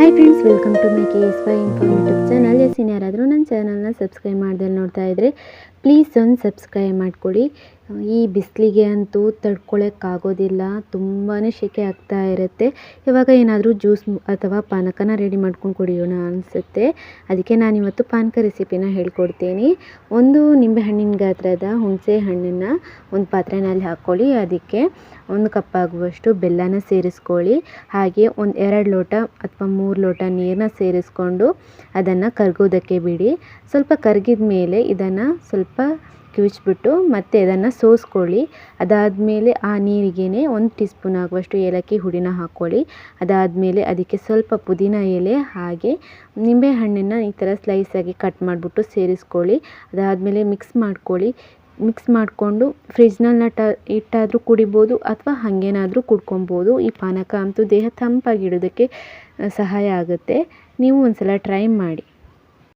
Hi friends, welcome to my KSY informative channel. ಯಾರಾದರೂ ನನ್ನ ಚಾನಲ್ನ ಸಬ್ಸ್ಕ್ರೈಬ್ ಮಾಡ್ದೆ ನೋಡ್ತಾ ಇದ್ದರೆ ಪ್ಲೀಸ್ ಒಂದು ಸಬ್ಸ್ಕ್ರೈಬ್ ಮಾಡ್ಕೊಳ್ಳಿ. ಈ ಬಿಸಿಲಿಗೆ ಅಂತೂ ತಡ್ಕೊಳಕ್ಕಾಗೋದಿಲ್ಲ, ತುಂಬಾ ಸೆಕೆ ಆಗ್ತಾ ಇರುತ್ತೆ. ಇವಾಗ ಏನಾದರೂ ಜ್ಯೂಸ್ ಅಥವಾ ಪಾನಕನ ರೆಡಿ ಮಾಡ್ಕೊಂಡು ಕುಡಿಯೋಣ ಅನಿಸುತ್ತೆ. ಅದಕ್ಕೆ ನಾನಿವತ್ತು ಪಾನಕ ರೆಸಿಪಿನ ಹೇಳ್ಕೊಡ್ತೀನಿ. ಒಂದು ನಿಂಬೆಹಣ್ಣಿನ ಗಾತ್ರದ ಹುಣಸೆ ಹಣ್ಣನ್ನು ಒಂದು ಪಾತ್ರೆಯಲ್ಲಿ ಹಾಕ್ಕೊಳ್ಳಿ. ಅದಕ್ಕೆ 1 ಕಪ್ ಆಗುವಷ್ಟು ಬೆಲ್ಲನ ಸೇರಿಸ್ಕೊಳ್ಳಿ. ಹಾಗೆ 2 ಲೋಟ ಅಥವಾ 3 ಲೋಟ ನೀರನ್ನ ಸೇರಿಸ್ಕೊಂಡು ಅದನ್ನು ಕರಗೋದಕ್ಕೆ ಬಿಡಿ. ಸ್ವಲ್ಪ ಕರಗಿದ ಮೇಲೆ ಇದನ್ನು ಸ್ವಲ್ಪ ಕಿವುಚ್ಬಿಟ್ಟು ಮತ್ತೆ ಅದನ್ನು ಸೋಸ್ಕೊಳ್ಳಿ. ಅದಾದಮೇಲೆ ಆ ನೀರಿಗೇ 1 ಟೀ ಸ್ಪೂನ್ ಆಗುವಷ್ಟು ಏಲಕ್ಕಿ ಹುಡಿನ ಹಾಕ್ಕೊಳ್ಳಿ. ಅದಾದಮೇಲೆ ಅದಕ್ಕೆ ಸ್ವಲ್ಪ ಪುದೀನ ಎಲೆ ಹಾಗೆ ನಿಂಬೆಹಣ್ಣನ್ನು ಈ ಥರ ಸ್ಲೈಸಾಗಿ ಕಟ್ ಮಾಡಿಬಿಟ್ಟು ಸೇರಿಸ್ಕೊಳ್ಳಿ. ಅದಾದಮೇಲೆ ಮಿಕ್ಸ್ ಮಾಡಿಕೊಂಡು ಫ್ರಿಜ್ನಲ್ಲಿ ಇಟ್ಟಾದರೂ ಕುಡಿಬೋದು ಅಥವಾ ಹಾಗೇನಾದರೂ ಕುಡ್ಕೊಬೋದು. ಈ ಪಾನಕ ಅಂತೂ ದೇಹ ತಂಪಾಗಿಡೋದಕ್ಕೆ ಸಹಾಯ ಆಗುತ್ತೆ. ನೀವು ಒಂದು ಸಲ ಟ್ರೈ ಮಾಡಿ.